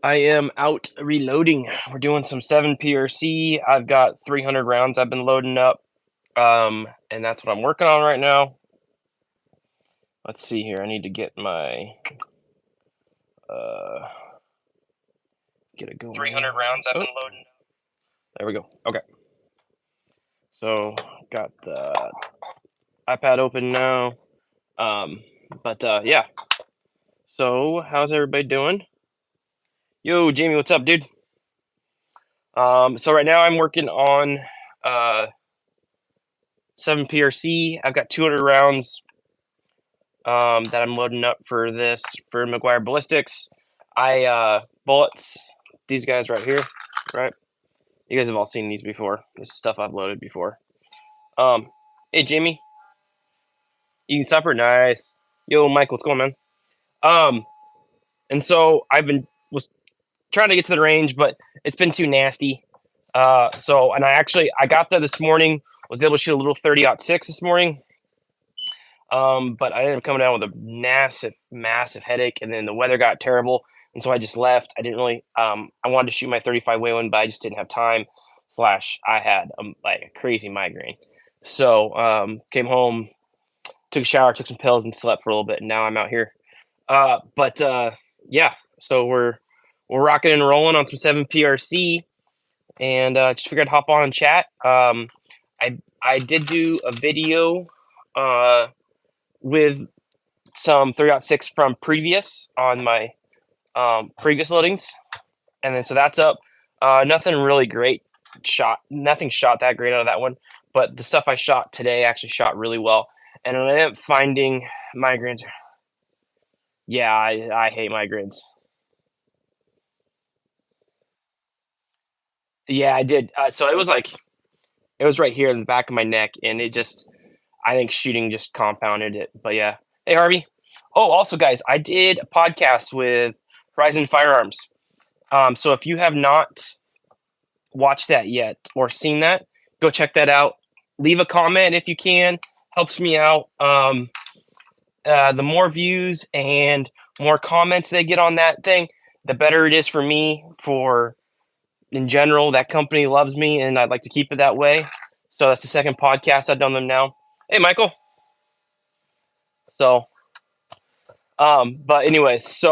I am out reloading. We're doing some 7 PRC. I've got 300 rounds I've been loading up, and that's what I'm working on right now. Let's see here. I need to get my uh, get it going. 300 rounds I've been loading. There we go. Okay. So got the iPad open now. Yeah. So how's everybody doing? Yo, Jamie, what's up, dude? So right now I'm working on uh 7 PRC. I've got 200 rounds that I'm loading up for this for McGuire Ballistics. Bullets, these guys right here, right? You guys have all seen these before. This is stuff I've loaded before. Hey Jamie, eating supper? Nice. Yo, Mike, what's going on, man? And so was trying to get to the range, but it's been too nasty. And I got there this morning, was able to shoot a little 30-06 this morning. But I ended up coming down with a massive headache, and then the weather got terrible, and so I just left. I didn't really. I wanted to shoot my 35 Wayland, but I just didn't have time. Slash, I had like a crazy migraine, so came home, took a shower, took some pills, and slept for a little bit. And now I'm out here. Yeah. So we're rocking and rolling on some 7 PRC, and just figured I'd hop on and chat. I did do a video with some 3.6 from previous on my previous loadings, and then so that's up. Nothing really great nothing shot that great out of that one, but the stuff I shot today actually shot really well, and I ended up finding migraines. Yeah, I hate migraines. Yeah, I did. So it was right here in the back of my neck, and I think shooting just compounded it. But yeah. Hey, Harvey. Oh, also, guys, I did a podcast with Horizon Firearms. So if you have not watched that yet or seen that, go check that out. Leave a comment if you can. Helps me out. The more views and more comments they get on that thing, the better it is for me. In general, that company loves me, and I'd like to keep it that way. So that's the second podcast I've done them now. Hey, Michael. So, but anyways,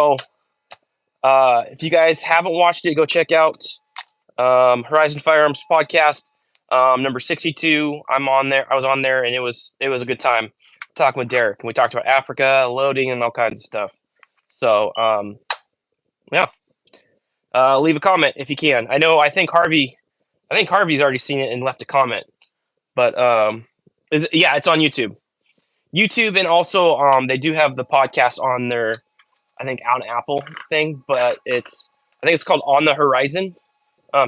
if you guys haven't watched it, go check out Horizon Firearms podcast, number 62. I'm on there. I was on there, and it was a good time talking with Derek, and we talked about Africa, loading, and all kinds of stuff. So, yeah. Leave a comment if you can. I think Harvey's already seen it and left a comment. But it's on YouTube. YouTube, and also they do have the podcast on their, I think, on Apple thing, but I think it's called On the Horizon.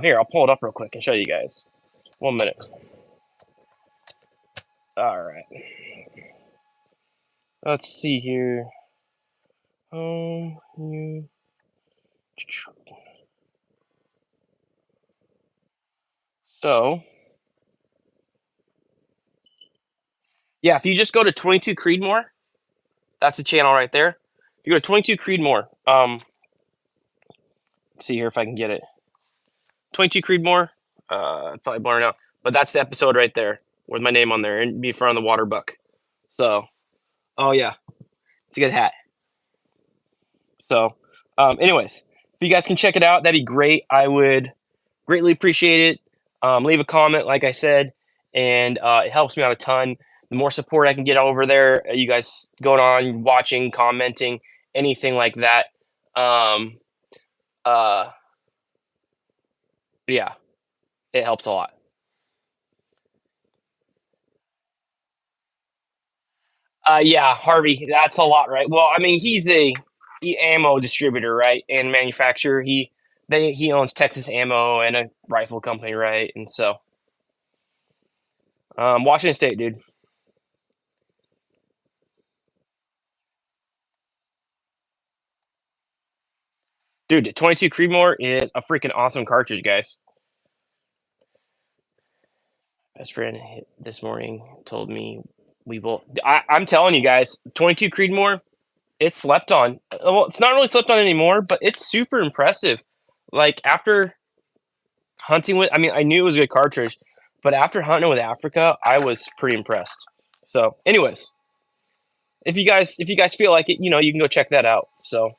Here, I'll pull it up real quick and show you guys. 1 minute. All right. Let's see here. So, yeah, if you just go to 22 Creedmoor, that's the channel right there. If you go to 22 Creedmoor, let's see here if I can get it. 22 Creedmoor, probably blurring out, but that's the episode right there with my name on there and be in front of the water buck. So, oh yeah, it's a good hat. So, anyways, if you guys can check it out, that'd be great. I would greatly appreciate it. Leave a comment, like I said, and it helps me out a ton. The more support I can get over there, you guys going on, watching, commenting, anything like that. Yeah, it helps a lot. Yeah, Harvey, that's a lot, right? Well, I mean, he's a ammo distributor, right, and manufacturer. He owns Texas Ammo and a rifle company, right? And so, Washington State, dude. Dude, 22 Creedmoor is a freaking awesome cartridge, guys. Best friend this morning told me we will. I'm telling you guys, 22 Creedmoor, it's slept on. Well, it's not really slept on anymore, but it's super impressive. like after hunting with, I mean, I knew it was a good cartridge, but after hunting with Africa, I was pretty impressed. So, anyways, if you guys feel like it, you can go check that out. So,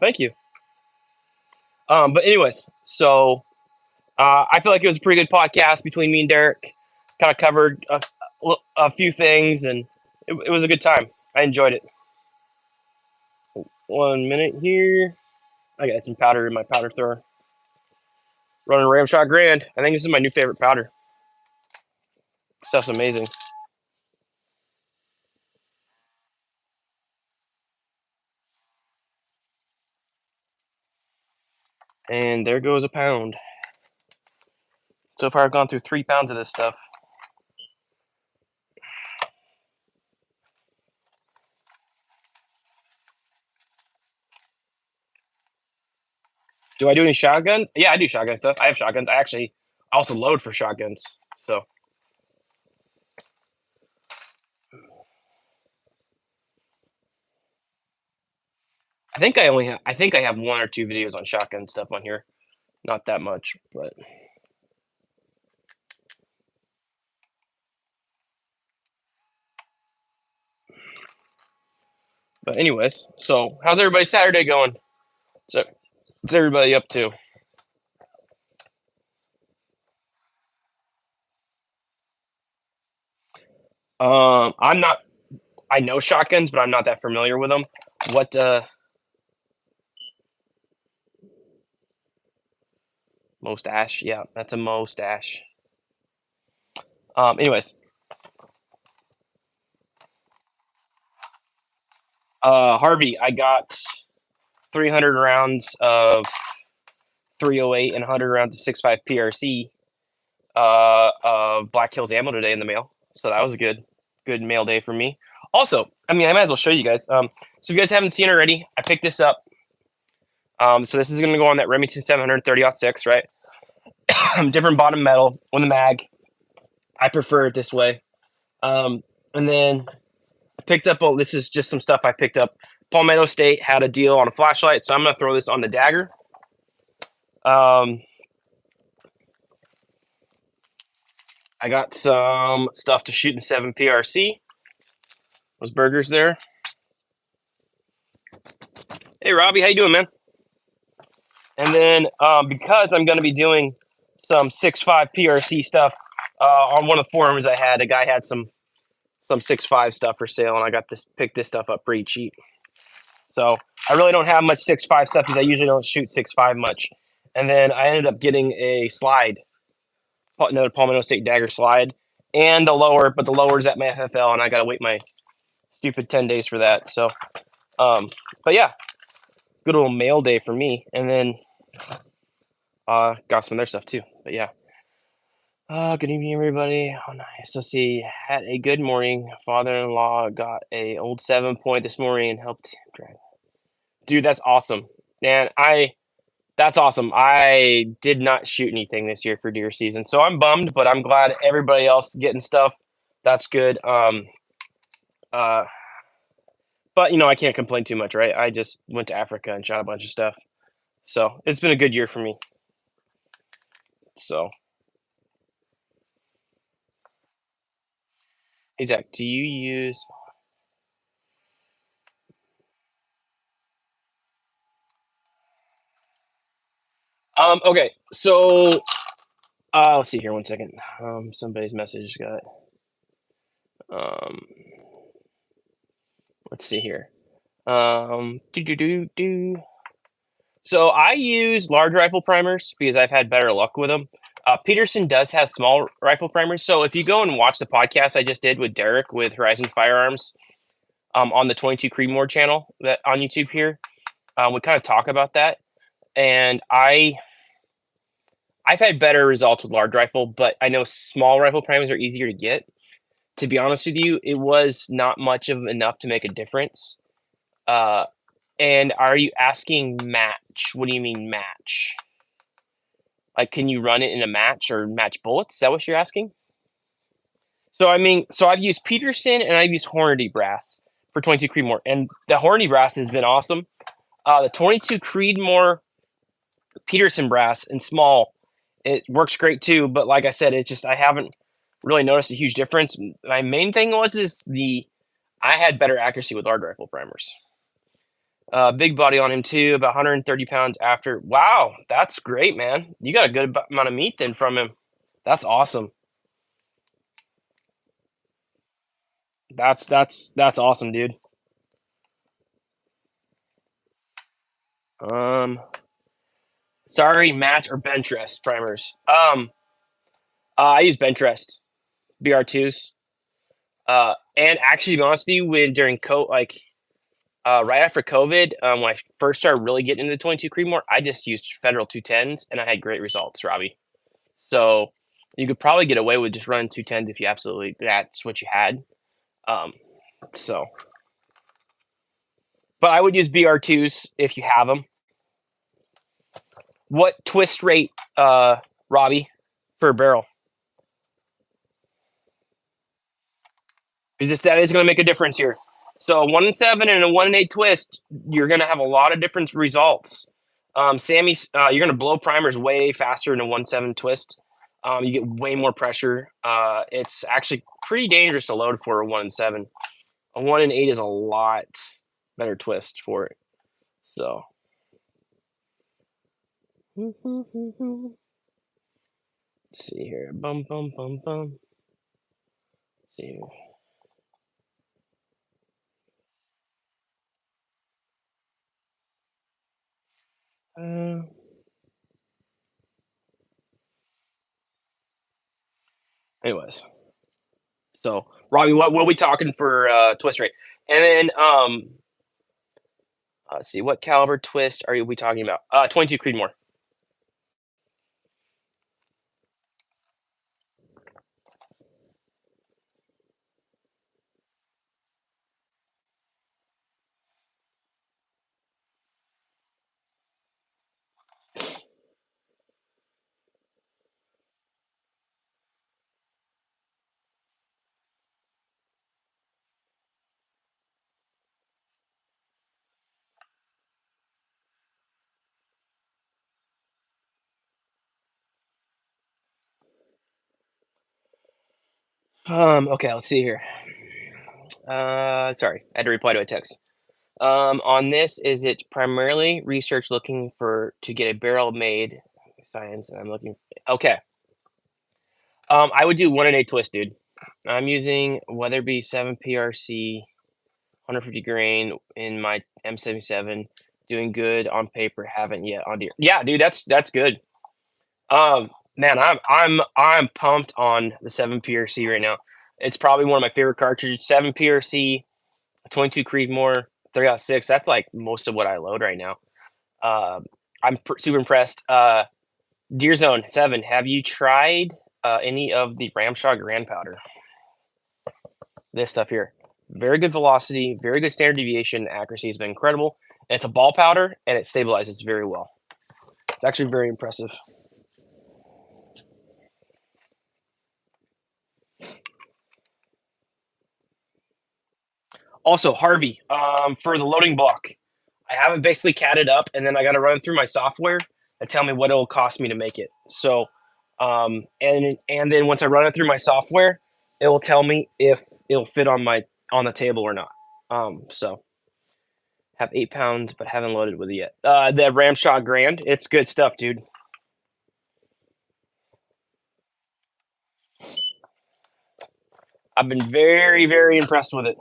thank you. But anyways, so I feel like it was a pretty good podcast between me and Derek. Kind of covered a few things, and it was a good time. I enjoyed it. 1 minute here. I got some powder in my powder thrower. Running Ramshot Grand. I think this is my new favorite powder. Stuff's amazing. And there goes a pound. So far, I've gone through 3 pounds of this stuff. Do I do any shotgun? Yeah, I do shotgun stuff. I have shotguns. I actually also load for shotguns. So I think I have 1 or 2 videos on shotgun stuff on here. Not that much, but anyways. So how's everybody's Saturday going? So what's everybody up to? I'm not. I know shotguns, but I'm not that familiar with them. What? Mustache. Yeah, that's a mustache. Anyways, Harvey, I got 300 rounds of 308 and 100 rounds of 6.5 PRC of Black Hills ammo today in the mail. So that was a good mail day for me. Also, I mean, I might as well show you guys. So if you guys haven't seen it already, I picked this up. So this is going to go on that Remington 730-06, right? Different bottom metal on the mag. I prefer it this way. And then I picked up, oh, this is just some stuff I picked up. Palmetto State had a deal on a flashlight, so I'm going to throw this on the dagger. I got some stuff to shoot in 7 PRC. Those burgers there. Hey, Robbie, how you doing, man? And then because I'm going to be doing some 6.5 PRC stuff on one of the forums I had, a guy had some 6.5 stuff for sale, and I got picked this stuff up pretty cheap. So I really don't have much 6.5 stuff because I usually don't shoot 6.5 much. And then I ended up getting a slide, another Palmetto State dagger slide, and the lower, but the lower's at my FFL, and I got to wait my stupid 10 days for that. So, but yeah, good little mail day for me. And then got some other stuff too. But yeah. Good evening, everybody. Oh, nice. Let's see. Had a good morning. Father-in-law got a old 7-point this morning and helped drag. Dude, that's awesome. Man, that's awesome. I did not shoot anything this year for deer season, so I'm bummed, but I'm glad everybody else getting stuff. That's good. Uh, but I can't complain too much, right? I just went to Africa and shot a bunch of stuff, so it's been a good year for me. So, hey Zach, do you use? Okay, so let's see here. 1 second. Somebody's message got. Um, let's see here. So I use large rifle primers because I've had better luck with them. Peterson does have small rifle primers. So if you go and watch the podcast I just did with Derek with Horizon Firearms on the 22 Creedmoor channel that on YouTube here, we kind of talk about that. And I've had better results with large rifle, but I know small rifle primers are easier to get. To be honest with you, it was not much of enough to make a difference. And are you asking match? What do you mean match? Like, can you run it in a match or match bullets? Is that what you're asking? So I mean, so I've used Peterson and I've used Hornady brass for 22 Creedmoor, and the Hornady brass has been awesome. The 22 Creedmoor Peterson brass in small, it works great too. But like I said, it just I haven't really noticed a huge difference. My main thing was is I had better accuracy with large rifle primers. Big body on him too, about 130 pounds after. Wow, that's great, man. You got a good amount of meat then from him. That's awesome. That's awesome, dude. Um, sorry, match or bench rest primers. I use bench rest BR2s. And actually, to be honest with you, when during right after COVID, when I first started really getting into 22 Creedmoor, I just used Federal 210s, and I had great results, Robbie. So you could probably get away with just running 210s if you absolutely that's what you had. Um, so, but I would use BR2s if you have them. What twist rate, Robbie, for a barrel? Because that is going to make a difference here. So a 1-7 and a 1-8 twist, you're going to have a lot of different results. Sammy, you're going to blow primers way faster in a 1-7 twist. You get way more pressure. It's actually pretty dangerous to load for a 1-7. A 1-8 is a lot better twist for it. So. Let's see here. Bum bum bum bum. Let's see here. Anyways, so Robbie, what are we talking for twist rate? And then let's see, what caliber twist are we talking about? 22 Creedmoor. Okay, let's see here. Sorry, I had to reply to a text. On this, is it primarily research looking for to get a barrel made? Science, and I'm looking. Okay. I would do 1-8 twist, dude. I'm using Weatherby 7 PRC, 150 grain in my M77. Doing good on paper. Haven't yet on deer. Yeah, dude, that's good. Man, I'm pumped on the 7 PRC right now. It's probably one of my favorite cartridges. 7 PRC, 22 Creedmoor, 3.6. That's like most of what I load right now. Uh, I'm super impressed. Deer Zone 7. Have you tried any of the Ramshot Grand Powder? This stuff here. Very good velocity, very good standard deviation. Accuracy has been incredible. And it's a ball powder, and it stabilizes very well. It's actually very impressive. Also, Harvey, for the loading block, I have it basically catted up, and then I got to run through my software and tell me what it'll cost me to make it. So, and then once I run it through my software, it will tell me if it'll fit on the table or not. So have 8 pounds, but haven't loaded with it yet. The Ramshot Grand, it's good stuff, dude. I've been very, very impressed with it.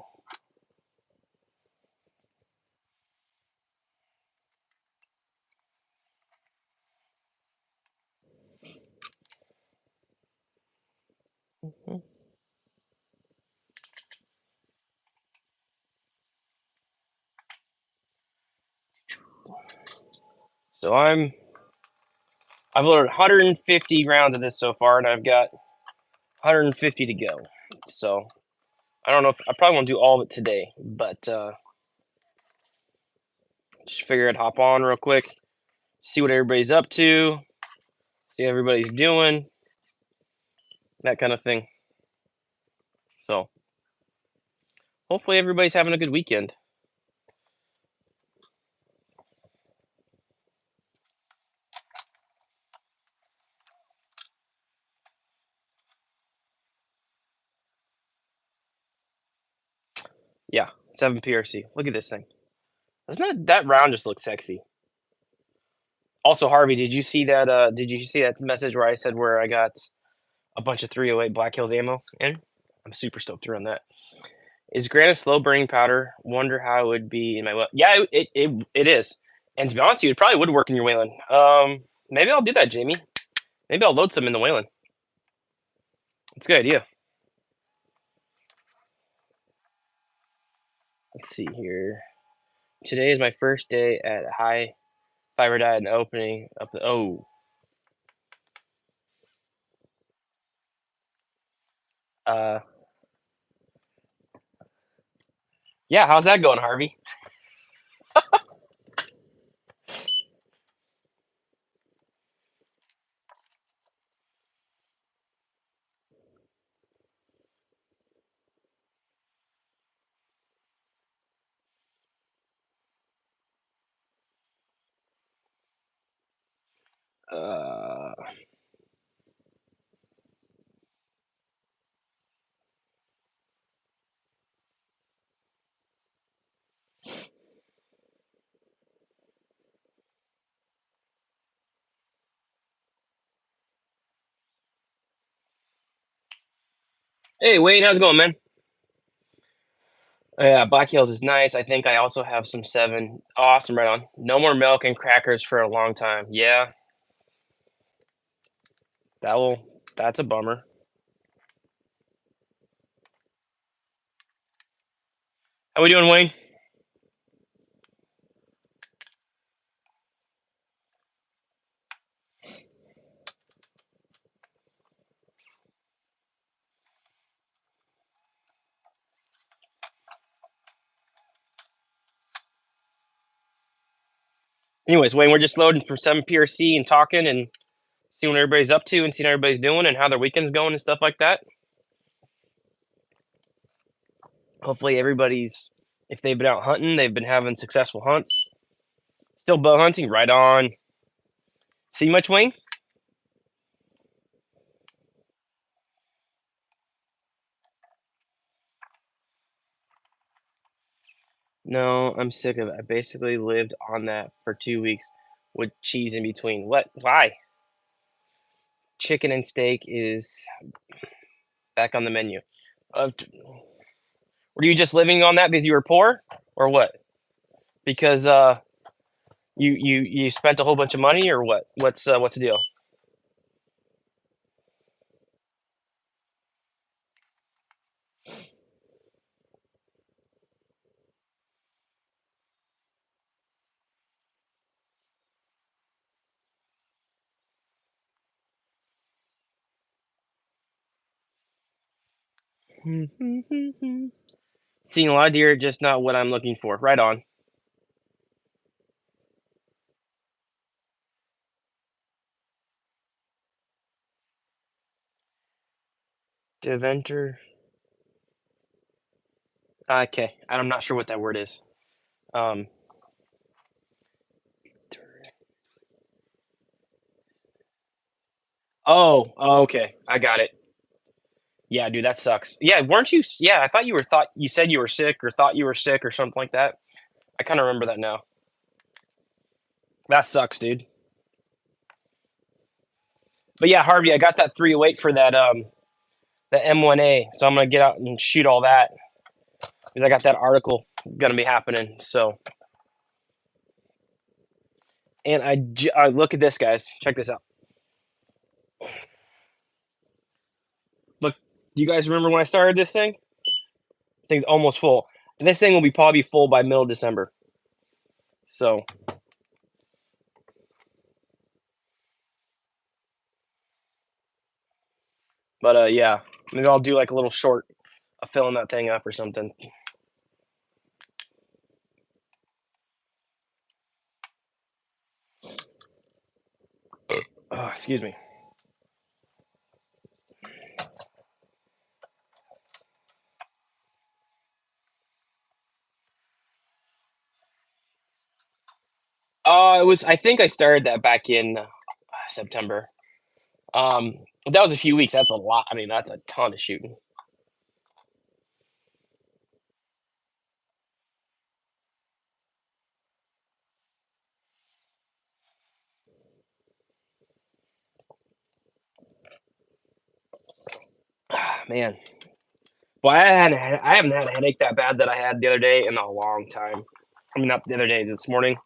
So I've loaded 150 rounds of this so far, and I've got 150 to go. So I don't know if I probably won't do all of it today, but just figure I'd hop on real quick, see what everybody's up to, see what everybody's doing, that kind of thing. So hopefully everybody's having a good weekend. 7 PRC. Look at this thing. Doesn't that round just look sexy? Also, Harvey, did you see that? Did you see that message where I said where I got a bunch of 308 Black Hills ammo in? I'm super stoked to run that. Is granite slow burning powder? Wonder how it would be in my well. Yeah, it is. And to be honest with you, it probably would work in your Wayland. Maybe I'll do that, Jamie. Maybe I'll load some in the Wayland. It's a good idea. Let's see here. Today is my first day at high fiber diet and opening up the uh yeah, how's that going, Harvey? Uh Hey Wayne, how's it going, man? Yeah, Black Hills is nice. I think I also have some 7. Awesome, right on. No more milk and crackers for a long time. Yeah, that will that's a bummer. How we doing, Wayne? Anyways, Wayne, we're just loading from 7 PRC and talking and seeing what everybody's up to and seeing what everybody's doing and how their weekend's going and stuff like that. Hopefully everybody's, if they've been out hunting, they've been having successful hunts. Still bow hunting, right on. See much, Wayne? No, I'm sick of it. I basically lived on that for 2 weeks with cheese in between. What? Why? Chicken and steak is back on the menu. Were you just living on that because you were poor, or what? Because you spent a whole bunch of money, or what? What's the deal? Seeing a lot of deer, just not what I'm looking for. Right on. Deventer. Okay, I'm not sure what that word is. Um, okay, I got it. Yeah, dude, that sucks. Yeah, weren't you? Yeah, I thought you said you were sick or thought you were sick or something like that. I kind of remember that now. That sucks, dude. But yeah, Harvey, I got that 308 for that the M1A, so I'm gonna get out and shoot all that because I got that article gonna be happening. So, and look at this, guys. Check this out. Look, do you guys remember when I started this thing? Thing's almost full. This thing will be probably full by middle of December. So, but yeah, maybe I'll do like a little short of filling that thing up or something. Excuse me. It was. I think I started that back in September. That was a few weeks. That's a lot. I mean, that's a ton of shooting. Man. Well, I haven't had a headache that bad that I had the other day in a long time. I mean, not the other day, this morning.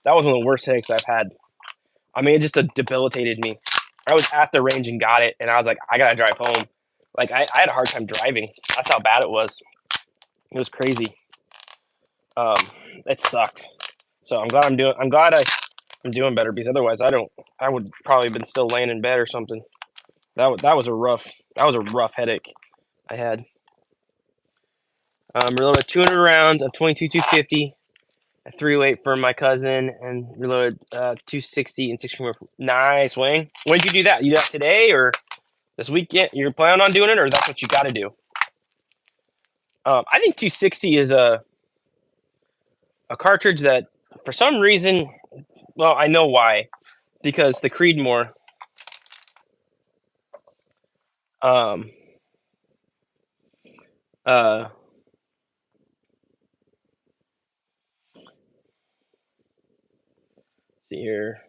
That was one of the worst headaches I've had. I mean, it just debilitated me. I was at the range and got it, and I was like, I gotta drive home. Like, I had a hard time driving. That's how bad it was. It was crazy. Um, it sucked. So I'm glad I'm doing better because otherwise I would probably been still laying in bed or something. That was a rough headache I had. Reloaded 200 rounds of 22 250, a 308 for my cousin, and reloaded 260 and 60 more. Nice, Wayne. When did you do that? You did that today or this weekend? You're planning on doing it, or that's what you got to do? I think 260 is a cartridge that, for some reason, well, I know why, because the Creedmoor, um, uh, see here,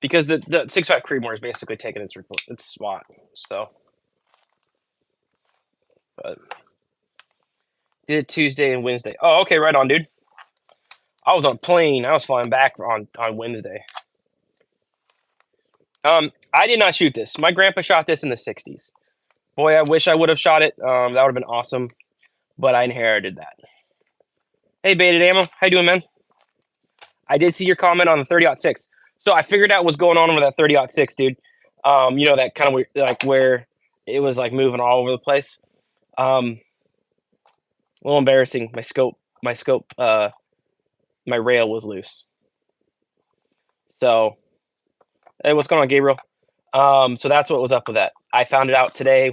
because the 6.5 Creedmoor is basically taking its spot. So, but did it Tuesday and Wednesday. Oh, okay, right on, dude. I was on a plane. I was flying back on Wednesday. I did not shoot this. My grandpa shot this in the '60s. Boy, I wish I would have shot it. That would have been awesome. But I inherited that. Hey, Baited Ammo, how you doing, man? I did see your comment on the 30-06. So I figured out what's going on with that 30-06, dude. You know, that kind of weird, like where it was like moving all over the place. A little embarrassing. My rail was loose. So, hey, what's going on, Gabriel? So that's what was up with that. I found it out today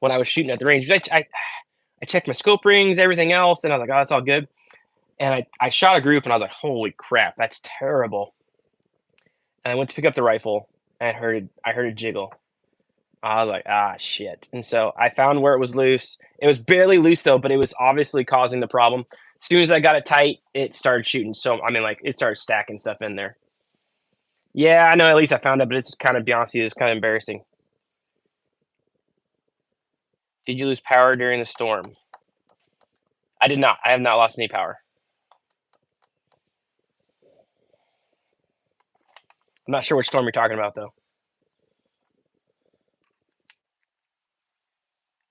when I was shooting at the range. I checked my scope rings, everything else, and I was like, oh, that's all good. And I shot a group, and I was like, holy crap, that's terrible. And I went to pick up the rifle, and I heard it jiggle. I was like, ah, shit. And so I found where it was loose. It was barely loose, though, but it was obviously causing the problem. As soon as I got it tight, it started shooting. So, I mean, like, it started stacking stuff in there. Yeah, I know, at least I found it, but it's kind of, be honest with you, it's kind of embarrassing. Did you lose power during the storm? I did not. I have not lost any power. I'm not sure which storm you're talking about, though.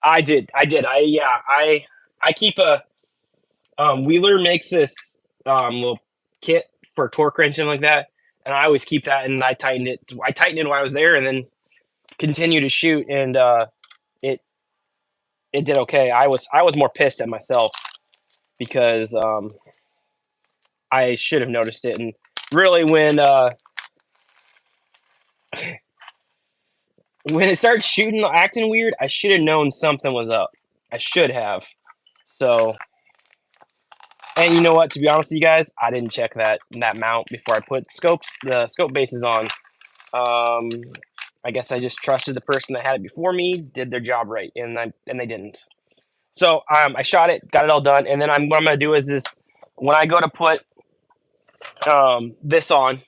I did. I did. Yeah. I keep a Wheeler makes this little kit for torque wrenching like that, and I always keep that. And I tightened it. I tightened it while I was there, and then continue to shoot, and it it did okay. I was more pissed at myself because I should have noticed it. And really, when it started shooting, acting weird, I should have known something was up. I should have. So, and you know what? To be honest with you guys, I didn't check that mount before I put the scope bases on. Um, I guess I just trusted the person that had it before me, did their job right, and they didn't. So I shot it, got it all done, and then what I'm gonna do is this: when I go to put this on,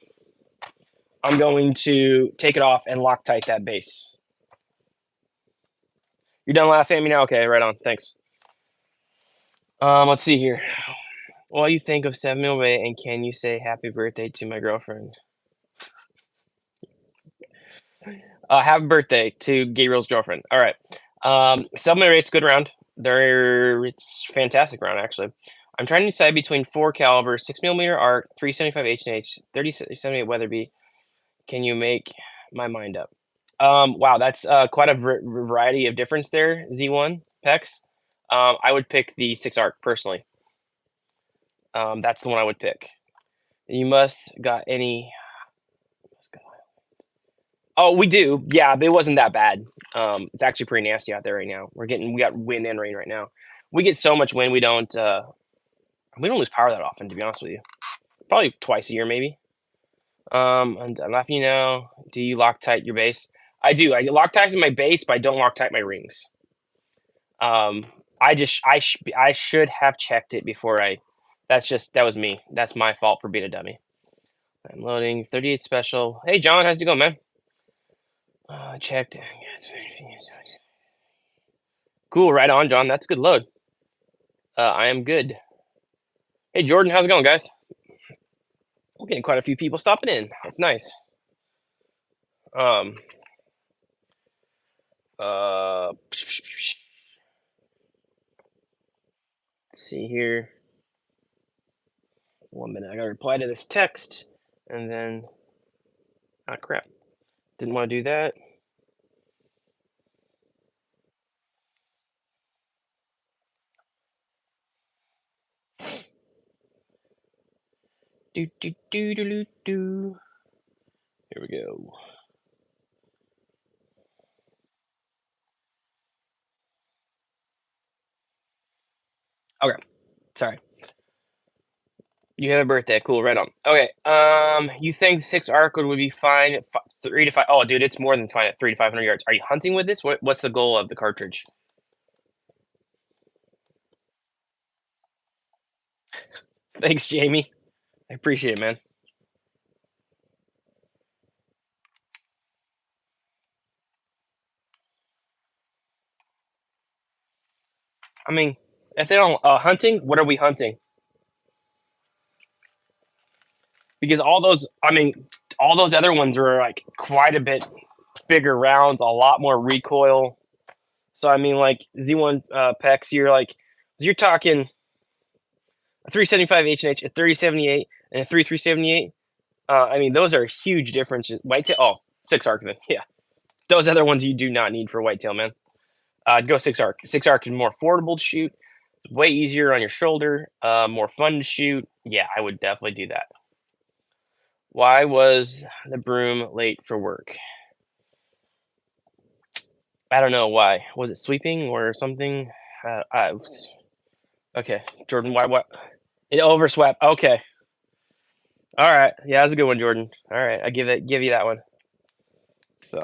I'm going to take it off and Loctite that base. You're done laughing at me now? Okay, right on. Thanks. Let's see here. What do you think of 7 Mil Bay, and can you say happy birthday to my girlfriend? Happy birthday to Gabriel's girlfriend. All right. 7 Mil Bay's good round. It's fantastic round actually. I'm trying to decide between 4 caliber, 6mm arc, 375 H&H, 3078 Weatherby. Can you make my mind up? Wow, that's quite a variety of difference there. Z1 Pex. I would pick the 6 arc personally. That's the one I would pick. You must got any. Oh, we do. Yeah, but it wasn't that bad. It's actually pretty nasty out there right now. We got wind and rain right now. We get so much wind we don't lose power that often, to be honest with you. Probably twice a year, maybe. And I'm laughing now. Do you Loctite your base? I do. I Loctite my base, but I don't Loctite my rings. I should have checked it before I. That was me. That's my fault for being a dummy. I'm loading 38 special. Hey John, how's it going, man? Checked. Cool, right on, John. That's a good load. I am good. Hey, Jordan, how's it going, guys? We're getting quite a few people stopping in. That's nice. Um, let's see here. 1 minute. I gotta reply to this text, and then crap. Didn't want to do that. Do do do do do do. Here we go. Okay, sorry. You have a birthday. Cool, right on. Okay. You think 6 arc would be fine? 3 to 5. Oh, dude, it's more than fine at 3 to 500 yards. Are you hunting with this? What's the goal of the cartridge? Thanks, Jamie. I appreciate it, man. I mean, if they don't hunting, what are we hunting? Because all those other ones are like quite a bit bigger rounds, a lot more recoil. So I mean, like Z1 Pex, you're talking a 375 H&H, a 3078, and a 3378. I mean, those are huge differences. Whitetail, 6 arc then, yeah. Those other ones you do not need for whitetail, man. Go 6 arc. 6 arc is more affordable to shoot, way easier on your shoulder, more fun to shoot. Yeah, I would definitely do that. Why was the broom late for work? I don't know why. Was it sweeping or something? Okay, Jordan. Why? What? It overswept. Okay. All right. Yeah, that's a good one, Jordan. All right, I give you that one. So.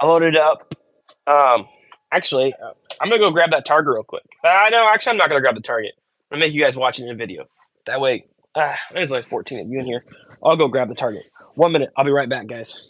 I loaded up. Actually, I'm gonna go grab that target real quick. No, actually, I'm not gonna grab the target. I'm gonna make you guys watch it in a video. That way, there's like 14 of you in here. I'll go grab the target. 1 minute. I'll be right back, guys.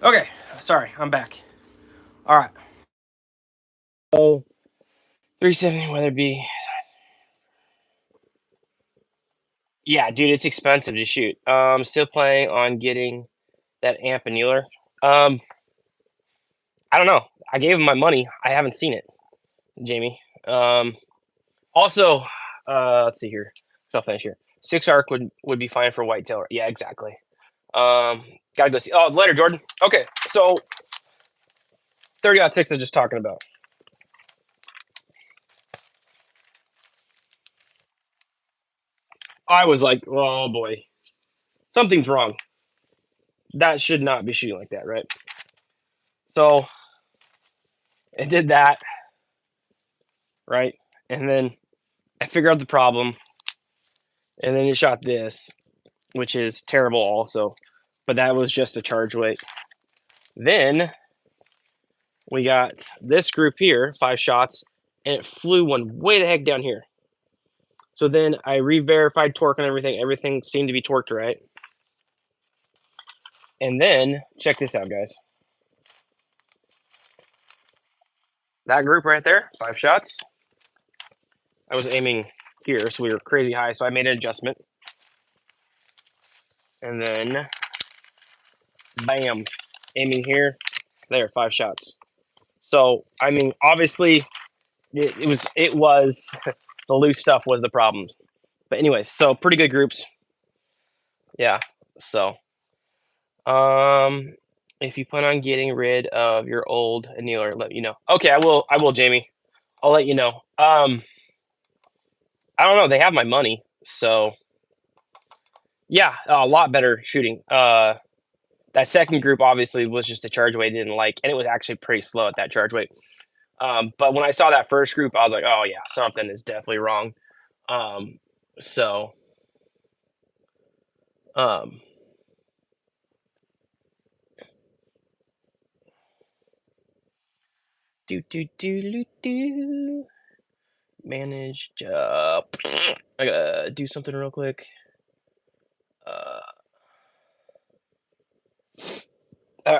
Okay, sorry, I'm back. All right. So 370, whether it be, yeah, dude, it's expensive to shoot. Still planning on getting that amp and Euler. Um, I don't know. I gave him my money. I haven't seen it, Jamie. Also, let's see here. I'll finish here. 6 arc would be fine for whitetail. Yeah, exactly. Gotta go see. Oh, later, Jordan. Okay, so 30-06 I was just talking about. I was like, oh boy, something's wrong. That should not be shooting like that, right? So it did that, right? And then I figured out the problem, and then it shot this, which is terrible also. But that was just a charge weight. Then we got this group here, 5 shots, and it flew one way the heck down here. So then I re-verified torque and everything. Everything seemed to be torqued right. And then, check this out, guys. That group right there, 5 shots. I was aiming here, so we were crazy high, so I made an adjustment. And then, bam, aiming here, there, 5 shots. So I mean, obviously, it was the loose stuff was the problem. But anyways, so pretty good groups. Yeah. So um, if you plan on getting rid of your old annealer, let me know. Okay, I will. I will, Jamie. I'll let you know. I don't know. They have my money, so yeah, a lot better shooting. That second group obviously was just the charge weight I didn't like, and it was actually pretty slow at that charge weight. But when I saw that first group, I was like, oh yeah, something is definitely wrong. Um, so um, do manage. I gotta do something real quick. Uh, uh,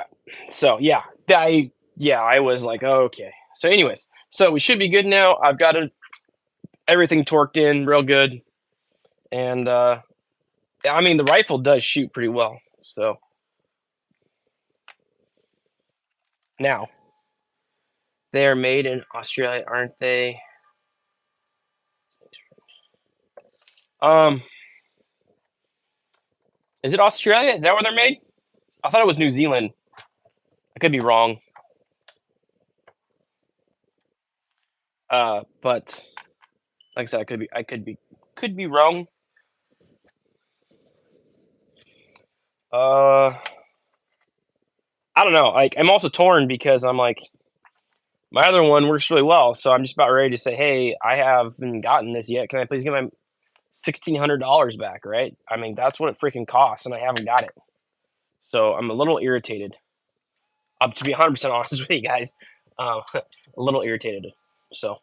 so I was like, oh, okay. So anyways, so we should be good now. I've got everything torqued in real good, and I mean the rifle does shoot pretty well. So now they're made in Australia, aren't they? Um, is it Australia? Is that where they're made? I thought it was New Zealand. I could be wrong. But like I said, could be wrong. Uh, I don't know. Like, I'm also torn because I'm like, my other one works really well, so I'm just about ready to say, hey, I haven't gotten this yet. Can I please get my $1,600 back? Right? I mean, that's what it freaking costs, and I haven't got it. So I'm a little irritated. To be 100% honest with you guys, a little irritated. So.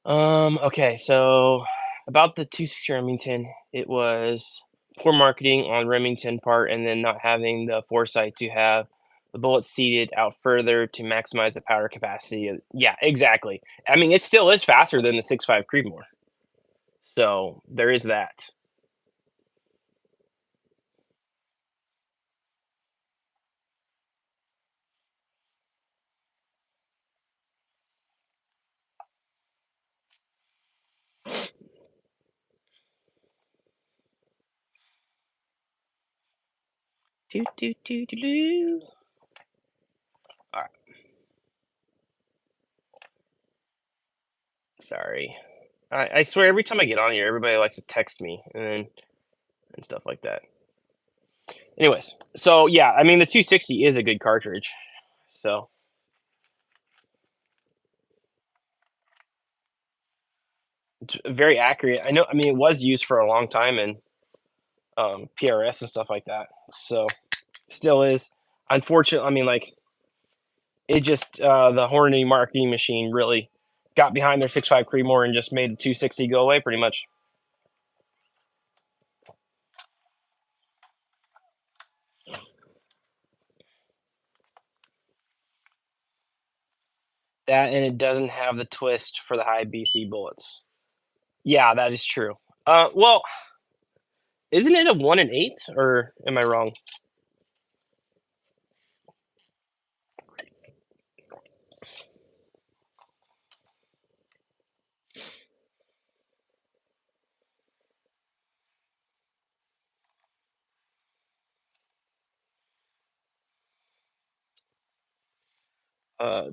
Okay, so about the 260 Remington, it was poor marketing on Remington part and then not having the foresight to have the bullets seated out further to maximize the powder capacity. Yeah, exactly. I mean, it still is faster than the 6.5 Creedmoor. So there is that. Do, do, do, do, do. All right, sorry. I swear every time I get on here, everybody likes to text me and stuff like that. Anyways, so yeah, I mean the 260 is a good cartridge. So it's very accurate. I know. I mean, it was used for a long time in PRS and stuff like that. So still is. Unfortunately, I mean, like it just the Hornady marketing machine really got behind their 6.5 Creedmoor and just made the 260 go away pretty much. That and it doesn't have the twist for the high BC bullets. Yeah, that is true. Well, isn't it a 1 in 8 or am I wrong? Uh,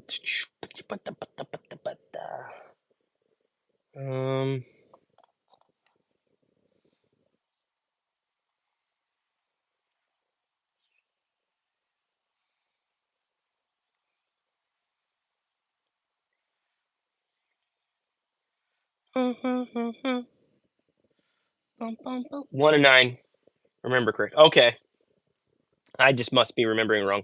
um, bum, 1 in 9. Remember correct. Okay, I just must be remembering wrong.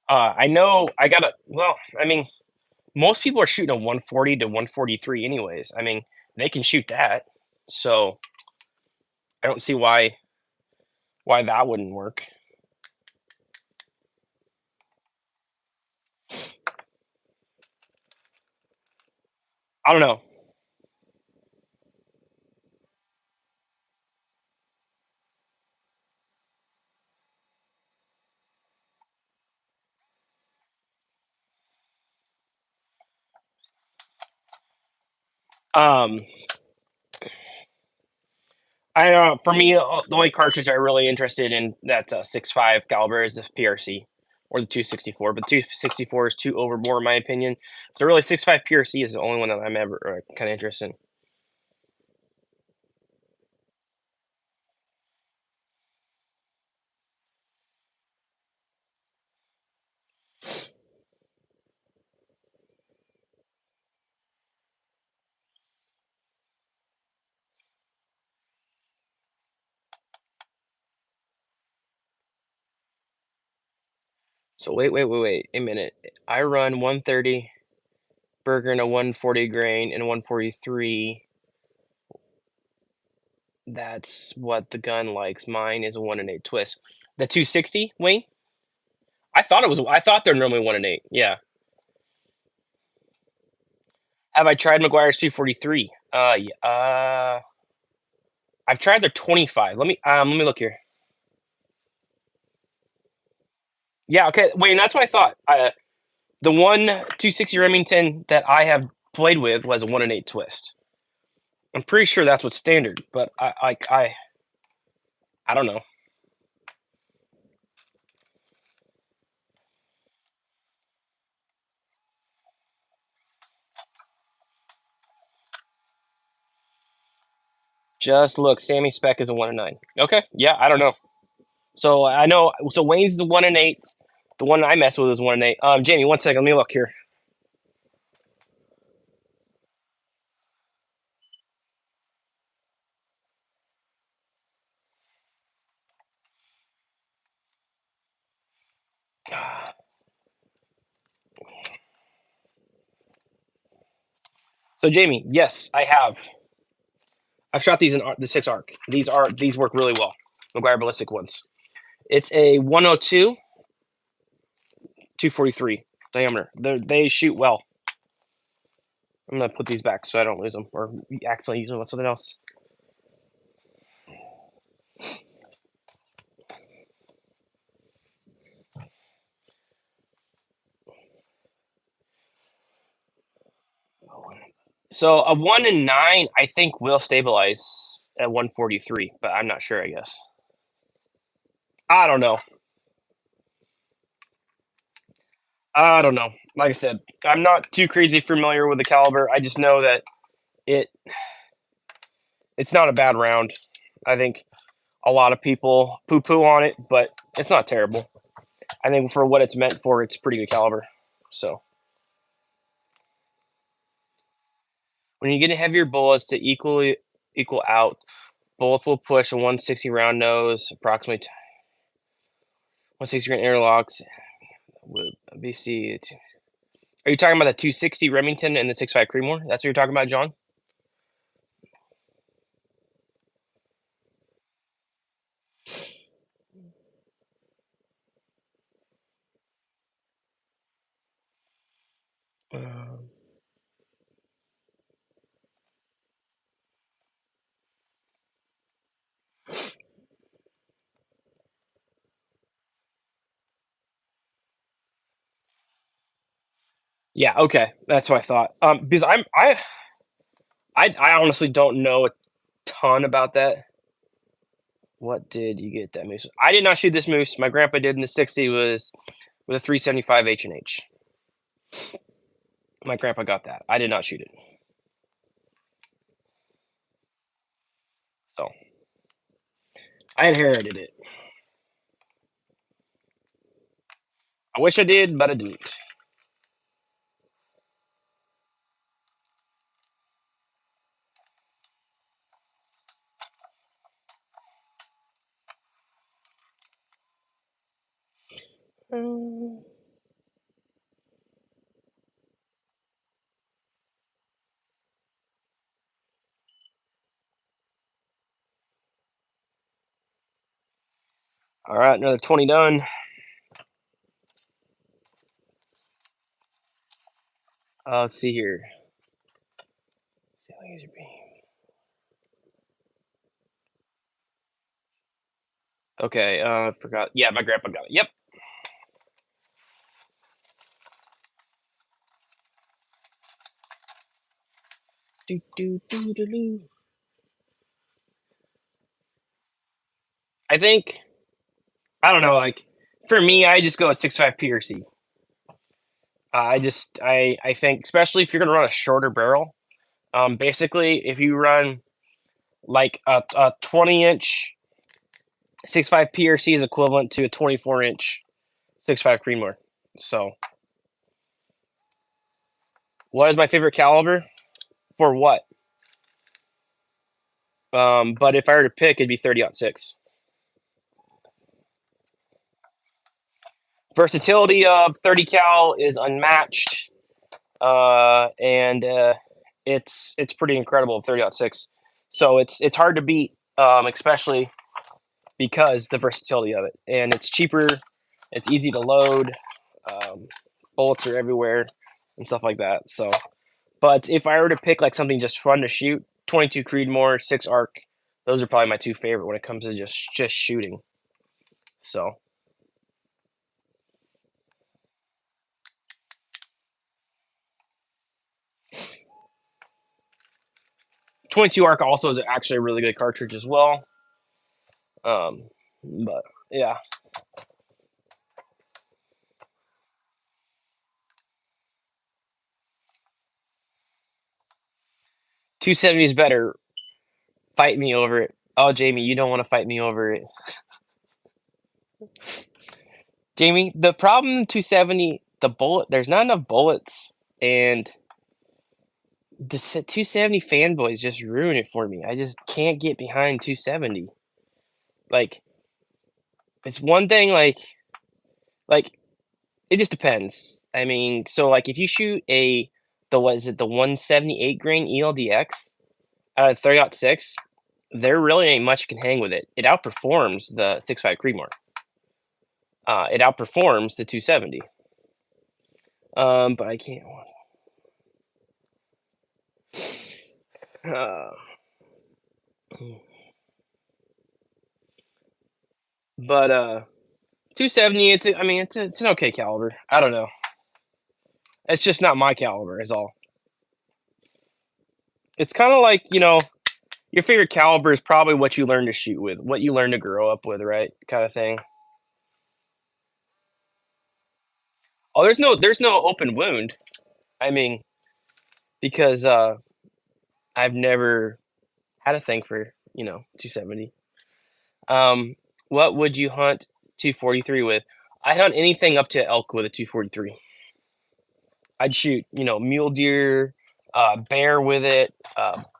I know I gotta. Well, I mean, most people are shooting a 140 to 143, anyways. I mean, they can shoot that, so I don't see why that wouldn't work. I don't know. Um, for me, the only cartridge I really interested in that's 6.5 caliber is the PRC or the 264, but 264 is too overbore in my opinion. So really, 6.5 PRC is the only one that I'm ever kind of interested in. So wait a minute. I run 130 Burger and a 140 grain and a 143. That's what the gun likes. Mine is a 1 and 8 twist. The 260, Wayne? I thought it was. I thought they're normally 1 and 8. Yeah. Have I tried McGuire's 243? I've tried their 25. Let me look here. Yeah, okay. Wait, that's what I thought. The one 260 Remington that I have played with was a 1 and 8 twist. I'm pretty sure that's what's standard, but I don't know. Just look, Sammy Spec is a 1 and 9. Okay, yeah, I don't know. So I know. So Wayne's is a 1 and 8. The one I mess with is 1 and 8. Jamie, one second. Let me look here. So Jamie, yes, I have. I've shot these in the 6 ARC. These work really well. McGuire ballistic ones. It's a 102 243 diameter. They shoot well. I'm gonna put these back so I don't lose them or accidentally use them with something else. So a 1 and 9, I think will stabilize at 143, but I'm not sure. I guess I don't know. I don't know. Like I said, I'm not too crazy familiar with the caliber. I just know that it it's not a bad round. I think a lot of people poo poo on it, but it's not terrible. I think for what it's meant for, it's pretty good caliber. So when you get heavier bullets to equal out, both will push a 160 round nose, approximately 160 grain interlocks with BC. Are you talking about the 260 Remington and the 6.5 Creedmoor? That's what you're talking about, John? Um, yeah, okay, that's what I thought. Because I honestly don't know a ton about that. What did you get that moose? I did not shoot this moose. My grandpa did in the 60 was with a 375 H&H. My grandpa got that. I did not shoot it. So I inherited it. I wish I did, but I didn't. Um, all right, another 20 done. Let's see here. Laser beam. Okay, forgot. Yeah, my grandpa got it. Yep. Do do do do do. I think I don't know. Like for me, I just go with 6.5 PRC. I think especially if you're gonna run a shorter barrel. Basically, if you run like a 20-inch 6.5 PRC is equivalent to a 24-inch 6.5 Creedmoor. So, what is my favorite caliber for what? But if I were to pick, it'd be 30-06. Versatility of 30 cal is unmatched, and it's pretty incredible. 30-06, so it's hard to beat, especially because the versatility of it, and it's cheaper. It's easy to load. Um, Bullets are everywhere and stuff like that. So, but if I were to pick like something just fun to shoot, 22 Creedmoor, 6 Arc, those are probably my two favorite when it comes to just shooting. So 22 Arc also is actually a really good cartridge as well. But yeah, 270 is better. Fight me over it. Oh, Jamie, you don't want to fight me over it. Jamie, the problem 270, the bullet, there's not enough bullets, and the 270 fanboys just ruin it for me. I just can't get behind 270. Like, it's one thing, like it just depends. I mean, so like if you shoot the what is it, the 178 grain ELDX out of 30-06, there really ain't much you can hang with it. It outperforms the 6.5 Creedmoor. It outperforms the 270. But I can't. Uh, but 270. I mean, it's an okay caliber. I don't know. It's just not my caliber, is all. It's kind of like your favorite caliber is probably what you learn to shoot with, what you learn to grow up with, right? Kind of thing. Oh, there's no open wound. I mean, because I've never had a thing for 270. Um, what would you hunt 243 with? I'd hunt anything up to elk with a 243. I'd shoot mule deer, bear with it,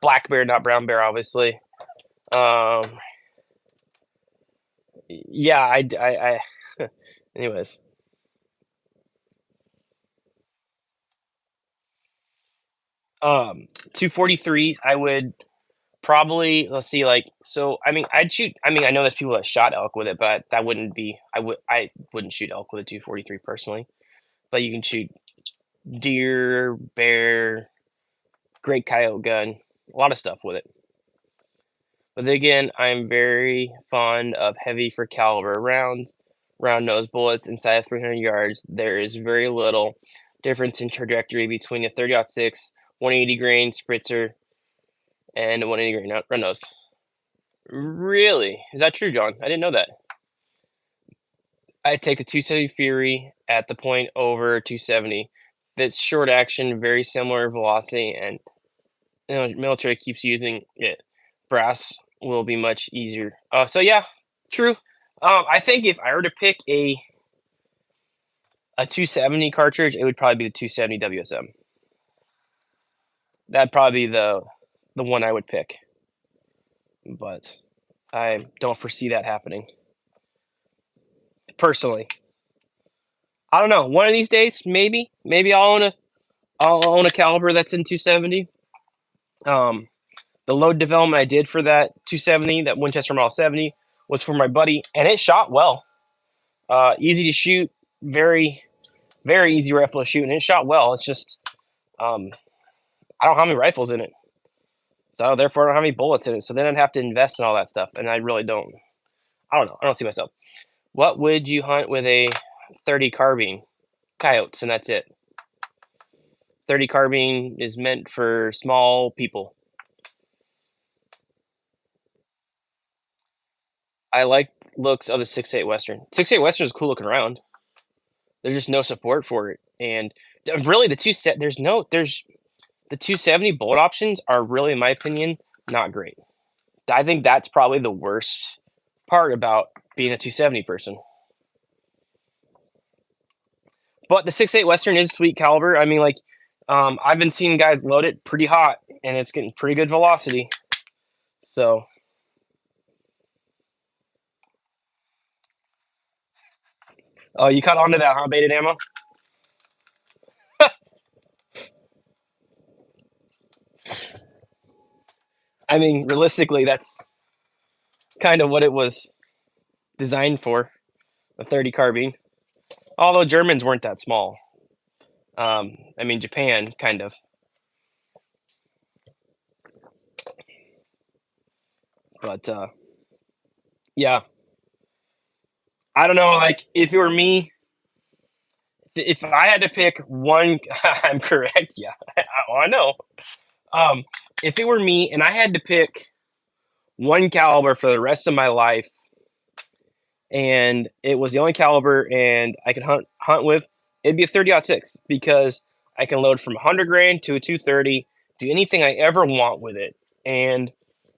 black bear, not brown bear, obviously. Um, yeah, I anyways. 243, I would probably, let's see, like, so I mean, I know there's people that shot elk with it, but that wouldn't be I wouldn't shoot elk with a 243 personally. But you can shoot deer, bear, great coyote gun, a lot of stuff with it. But then again, I'm very fond of heavy for caliber rounds, round nose bullets inside of 300 yards. There is very little difference in trajectory between a 30-06, 180 grain spritzer, and a 180 grain round nose. Really? Is that true, John? I didn't know that. I take the 270 Fury at the point over 270. It's short action, very similar velocity, and military keeps using it. Brass will be much easier. So yeah, true. I think if I were to pick a 270 cartridge, it would probably be the 270 WSM. That'd probably be the one I would pick. But I don't foresee that happening personally. I don't know. One of these days, maybe I'll own a caliber that's in 270. Um, the load development I did for that 270, that Winchester Model 70, was for my buddy, and it shot well. Easy to shoot, very very easy rifle to shoot, and it shot well. It's just I don't have any rifles in it. So therefore, I don't have any bullets in it. So then I'd have to invest in all that stuff, and I really don't. I don't know. I don't see myself. What would you hunt with a 30 carbine? Coyotes, and that's it. 30 carbine is meant for small people. I like looks of the 6.8 Western. 6.8 Western is cool looking around. There's just no support for it, and really the two set. There's the 270 bullet options are really, in my opinion, not great. I think that's probably the worst part about being a 270 person. But the 6.8 Western is sweet caliber. I mean, like, I've been seeing guys load it pretty hot, and it's getting pretty good velocity. So, oh, you caught onto that, huh? Baited ammo. I mean, realistically, that's kind of what it was designed for, a 30 carbine. Although Germans weren't that small. I mean, Japan kind of. But yeah, I don't know. Like, if it were me, if I had to pick one, I'm correct. Yeah, I know. Um, if it were me and I had to pick one caliber for the rest of my life, and it was the only caliber, and I could hunt with, it'd be a 30-06 because I can load from 100 grain to a 230, do anything I ever want with it, and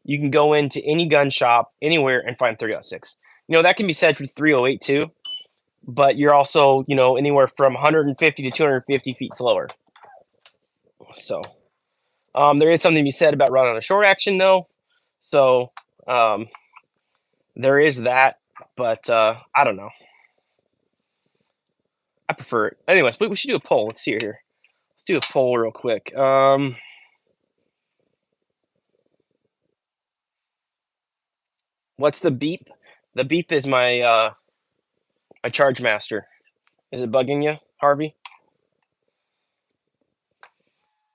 you can go into any gun shop anywhere and find 30-06. You know that can be said for 308 too, but you're also anywhere from 150 to 250 feet slower. So there is something to be said about running on a short action though. So um, there is that, but I don't know. I prefer it. Anyways, we should do a poll. Let's see here. Let's do a poll real quick. What's the beep? The beep is my charge master. Is it bugging you, Harvey?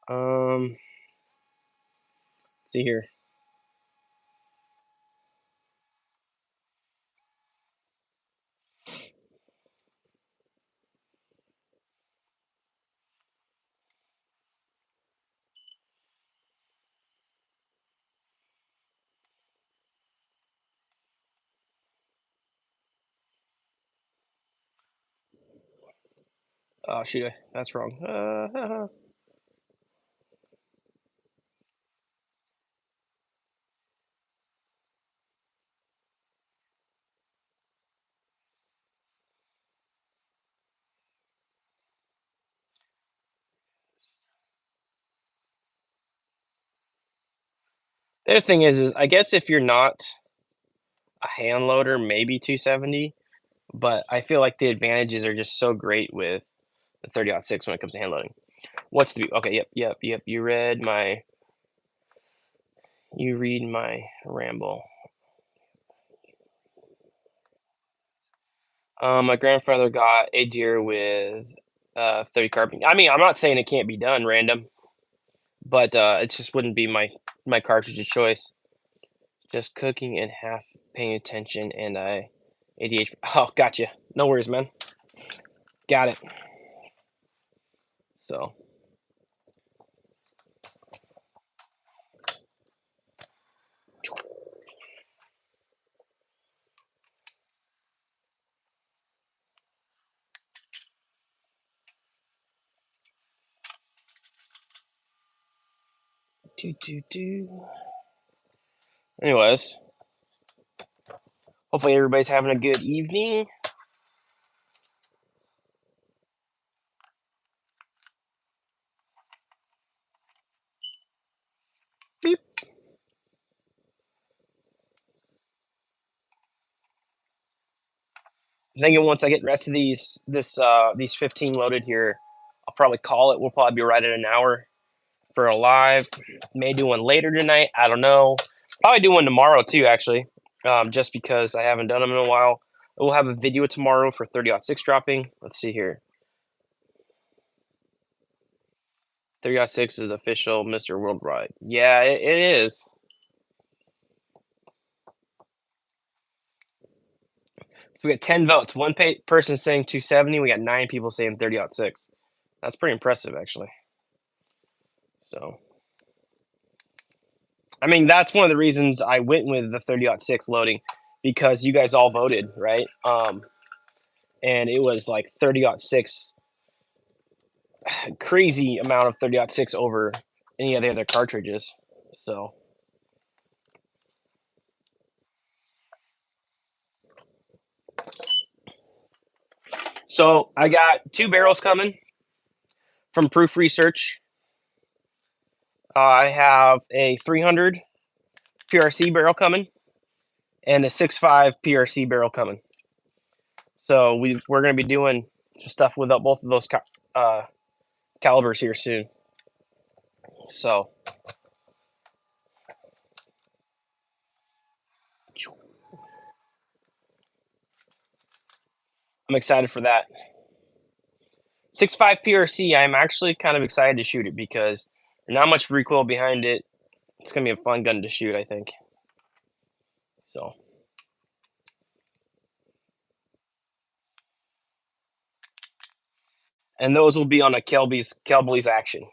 Let's see here. Oh shoot, that's wrong. The other thing is I guess if you're not a hand loader, maybe 270. But I feel like the advantages are just so great with the 30-06 when it comes to hand loading. What's the okay? Yep. You read my ramble. My grandfather got a deer with 30 carbine. I mean, I'm not saying it can't be done random, but it just wouldn't be my cartridge of choice. Just cooking and half paying attention, and I ADHD. Oh, gotcha. No worries, man. Got it. So, do. Anyways, hopefully everybody's having a good evening. Beep. I think once I get the rest of these 15 loaded here, I'll probably call it. We'll probably be right at an hour for a live. May do one later tonight. I don't know. Probably do one tomorrow too, actually. Just because I haven't done them in a while. We'll have a video tomorrow for 30-06 dropping. Let's see here. 3.6 is official Mr. Worldwide. Yeah, it is. So we got 10 votes. One person saying 270. We got 9 people saying 30.6. That's pretty impressive, actually. So, I mean, that's one of the reasons I went with the 30.6 loading, because you guys all voted, right? And it was like 30.6, crazy amount of 30.6 over any of the other cartridges. So I got 2 barrels coming from Proof Research. I have a 300 PRC barrel coming and a 6.5 PRC barrel coming. So we're going to be doing some stuff with both of those calibers here soon. So I'm excited for that. 6.5 PRC, I'm actually kind of excited to shoot it because there's not much recoil behind it. It's going to be a fun gun to shoot, I think. So, and those will be on a Kelby's action.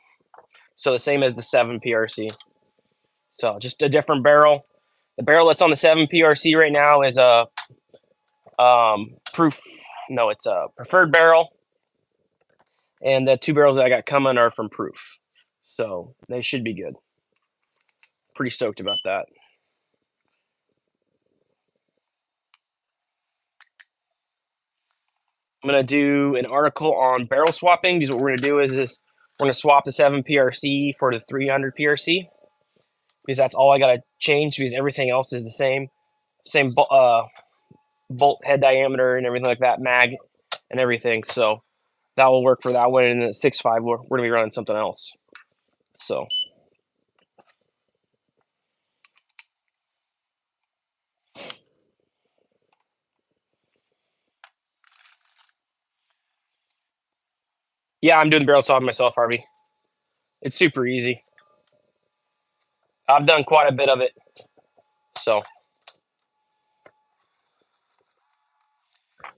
So the same as the 7 PRC. So just a different barrel. The barrel that's on the 7 PRC right now is a proof. No, it's a preferred barrel. And the 2 barrels that I got coming are from Proof. So they should be good. Pretty stoked about that. I'm going to do an article on barrel swapping, because what we're going to do is we're going to swap the 7 PRC for the 300 PRC, because that's all I got to change, because everything else is the same bolt head diameter and everything like that, mag and everything. So that will work for that one. And the 6.5, we're going to be running something else. So yeah, I'm doing the barrel swap myself, Harvey. It's super easy. I've done quite a bit of it. So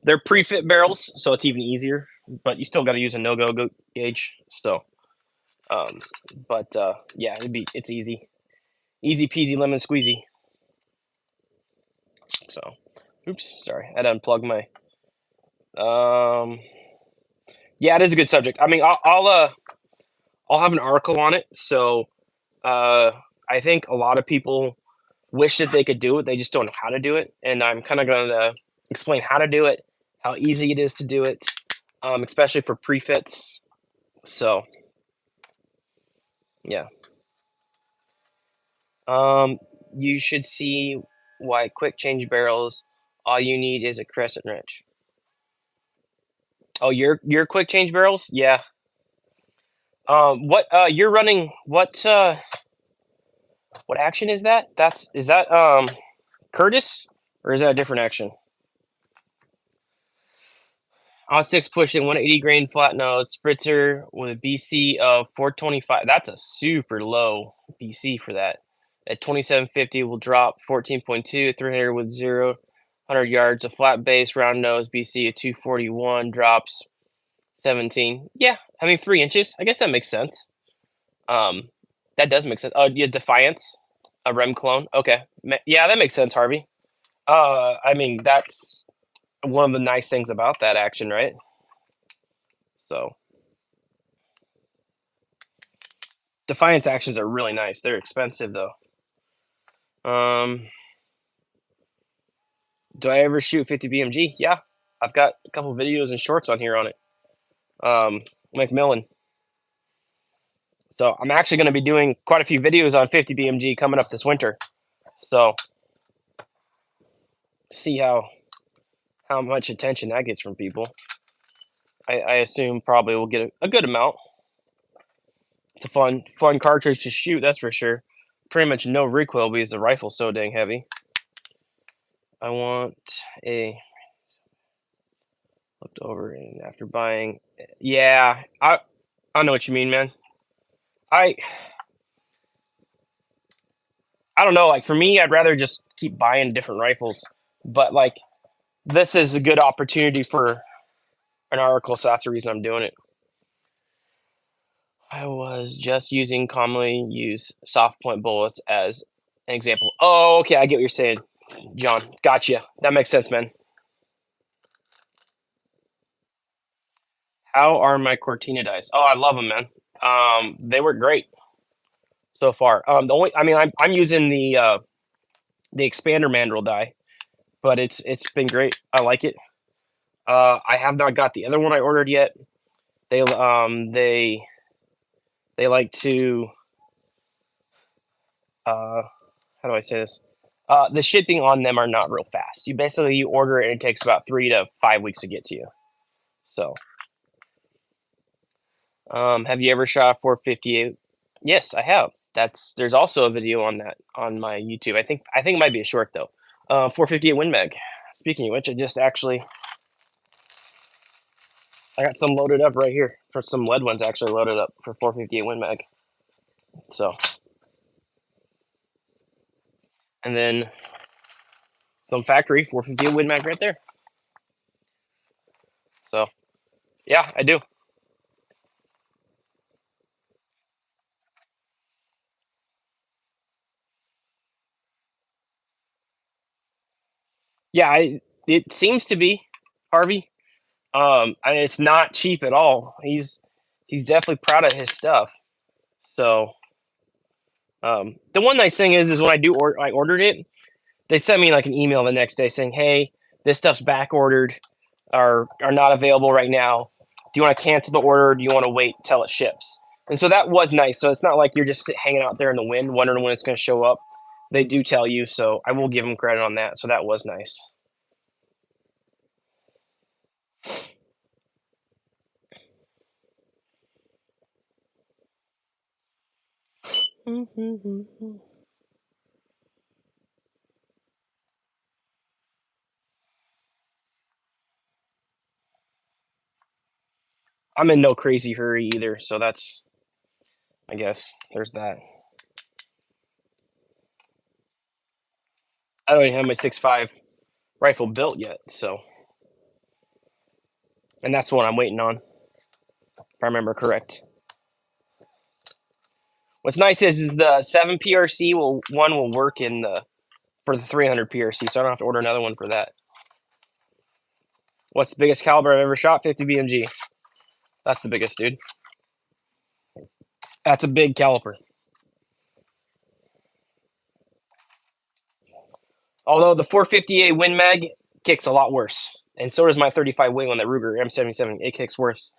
they're pre-fit barrels, so it's even easier. But you still got to use a no-go gauge. So, yeah, it's easy peasy lemon squeezy. So, oops, sorry, I had to unplug my. Yeah, it is a good subject. I mean, I'll have an article on it. So, I think a lot of people wish that they could do it. They just don't know how to do it. And I'm kind of going to explain how to do it, how easy it is to do it, especially for prefits. So, yeah. You should see why quick change barrels. All you need is a crescent wrench. Oh, your quick change barrels? Yeah. What you're running? What action is that? Is that Curtis, or is that a different action? On 6 pushing 180 grain flat nose spritzer with a BC of 425. That's a super low BC for that. At 2750 will drop 14.2, 300 with 100 yards. A flat base round nose BC of 241 drops 17. Yeah, I mean 3 inches. I guess that makes sense. That does make sense. Oh, yeah, Defiance, a Rem clone. Okay, yeah, that makes sense, Harvey. I mean that's one of the nice things about that action, right? So Defiance actions are really nice. They're expensive though. Do I ever shoot 50 BMG? Yeah, I've got a couple videos and shorts on here on it. Macmillan. So I'm actually going to be doing quite a few videos on 50 BMG coming up this winter. So see how much attention that gets from people. I assume probably we'll get a good amount. It's a fun cartridge to shoot, that's for sure. Pretty much no recoil because the rifle's so dang heavy. I want a looked over and after buying. Yeah, I know what you mean, man. I I don't know. Like for me, I'd rather just keep buying different rifles. But like this is a good opportunity for an article, so that's the reason I'm doing it. I was just using commonly used soft point bullets as an example. Oh, okay, I get what you're saying, John. Gotcha. That makes sense, man. How are my Cortina dice? Oh, I love them, man. They work great so far. The only, I mean, I'm using the expander mandrel die, but it's been great. I like it. I have not got the other one I ordered yet. They like to how do I say this? The shipping on them are not real fast. You order it and it takes about 3 to 5 weeks to get to you. So, have you ever shot a 458? Yes, I have. There's also a video on that on my YouTube. I think it might be a short though. 458 Win Mag. Speaking of which, I got some loaded up right here for some lead ones actually loaded up for 458 Win Mag. So, and then some factory 458 Win Mag right there. So, yeah, I do. Yeah, it seems to be Harvey. I mean, it's not cheap at all. He's definitely proud of his stuff. So, the one nice thing is when I ordered it, they sent me like an email the next day saying, "Hey, this stuff's back ordered, or are not available right now. Do you want to cancel the order? Or do you want to wait till it ships?" And so that was nice. So it's not like you're just hanging out there in the wind wondering when it's going to show up. They do tell you, so I will give them credit on that. So that was nice. I'm in no crazy hurry either, so that's I guess there's that. I don't even have my 6.5 rifle built yet, so and that's the one I'm waiting on, if I remember correct. What's nice is the 7 PRC will work in the for the 300 PRC, so I don't have to order another one for that. What's the biggest caliber I've ever shot? 50 BMG. That's the biggest, dude. That's a big caliper. Although the 458 Win Mag kicks a lot worse, and so does my 35 Wing on that Ruger M77. It kicks worse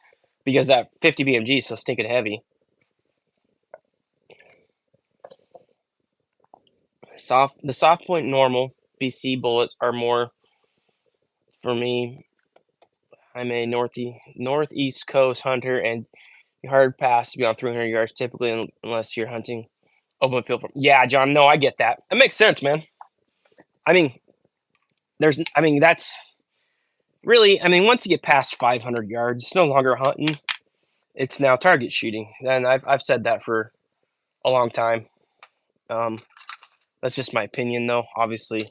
because that 50 BMG is so stinking heavy. The soft point normal BC bullets are more for me. I'm a northeast coast hunter, and hard pass beyond 300 yards typically, unless you're hunting open field. Yeah, John. No, I get that. It makes sense, man. I mean, that's really. I mean, once you get past 500 yards, it's no longer hunting. It's now target shooting, and I've said that for a long time. Um, that's just my opinion, though. Obviously,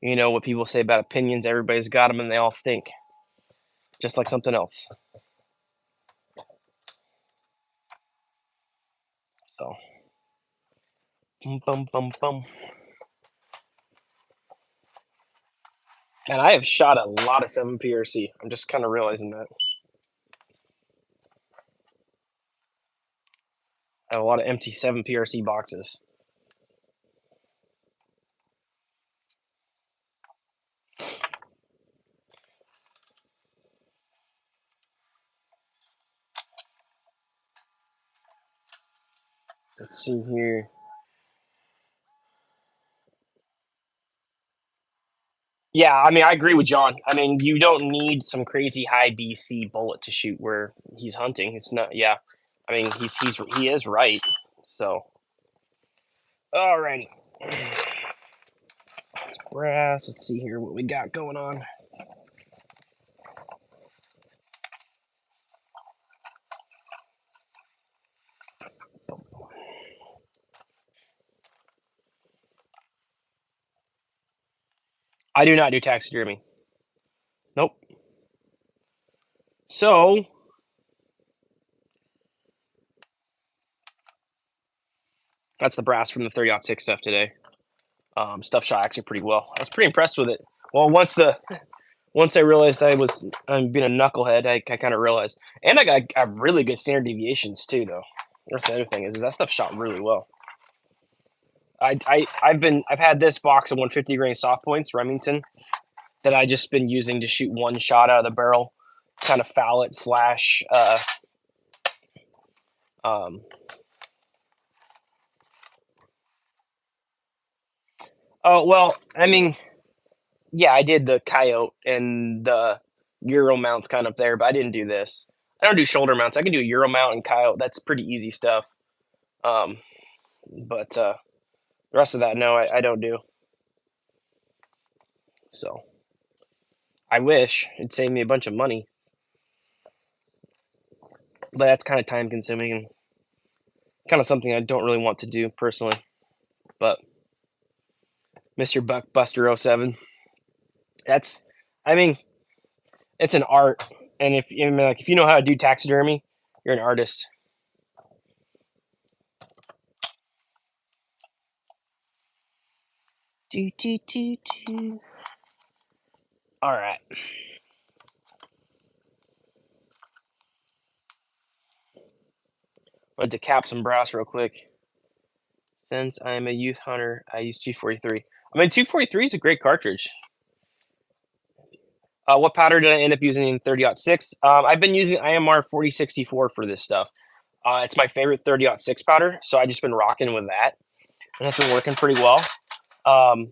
you know what people say about opinions. Everybody's got them, and they all stink, just like something else. So, bum bum bum bum. And I have shot a lot of 7 PRC. I'm just kind of realizing that. I have a lot of empty 7 PRC boxes. Let's see here. Yeah, I mean, I agree with John. I mean, you don't need some crazy high BC bullet to shoot where he's hunting. It's not. Yeah, I mean, he is right. So, alrighty. Brass. Let's see here what we got going on. I do not do taxidermy. Nope. So that's the brass from the 30-06 stuff today. Stuff shot actually pretty well. I was pretty impressed with it. Well, once I realized I'm being a knucklehead, I kind of realized, and I got really good standard deviations too, though. That's the other thing is that stuff shot really well. I've had this box of 150 grain soft points Remington that I just been using to shoot one shot out of the barrel, kind of foul it slash. Oh well, I mean, yeah, I did the coyote and the Euro mounts kind of there, but I didn't do this. I don't do shoulder mounts. I can do Euro mount and coyote. That's pretty easy stuff. Um, but the rest of that, no, I don't do. So I wish it'd save me a bunch of money, but that's kind of time consuming and kind of something I don't really want to do personally. But Mr. Buckbuster 07, that's, I mean, it's an art, and if if you know how to do taxidermy, you're an artist. Do, do, do, do. All right. I'm going to decap some brass real quick. Since I am a youth hunter, I use 243. I mean, 243 is a great cartridge. What powder did I end up using in 30-06? I've been using IMR 4064 for this stuff. It's my favorite 30-06 powder, so I just been rocking with that, and it's been working pretty well. I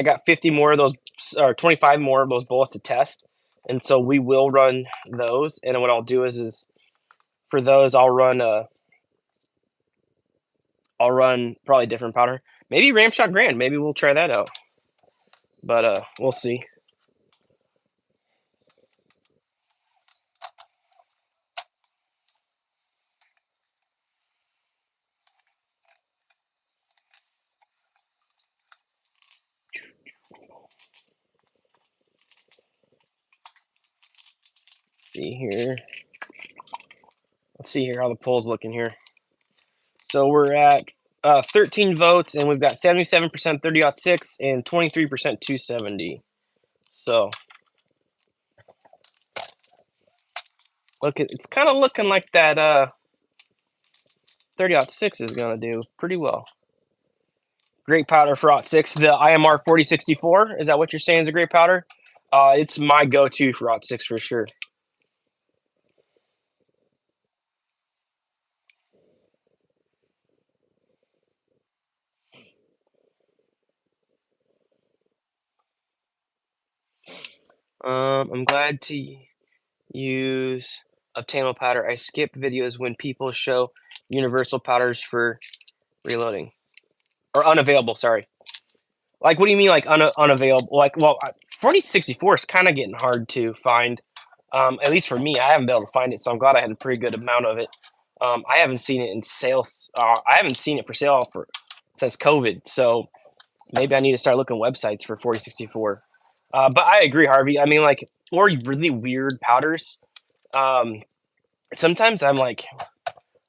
got 50 more of those, or 25 more of those bullets to test, and so we will run those. And what I'll do is for those I'll run probably different powder, maybe Ramshot Grand. Maybe we'll try that out, but we'll see. See here. Let's see here how the poll's looking here. So we're at 13 votes, and we've got 77% 30-06 and 23% 270. So it's kind of looking like that 30-06 is gonna do pretty well. Great powder for 06. The IMR 4064. Is that what you're saying is a great powder? It's my go-to for 06 for sure. I'm glad to use obtainable powder. I skip videos when people show universal powders for reloading or unavailable. Sorry. Like, what do you mean, like unavailable? Like, well, 4064 is kind of getting hard to find. At least for me, I haven't been able to find it, so I'm glad I had a pretty good amount of it. I haven't seen it in sales. I haven't seen it for sale since COVID, so maybe I need to start looking websites for 4064. But I agree, Harvey. I mean, like, or really weird powders. Sometimes I'm like,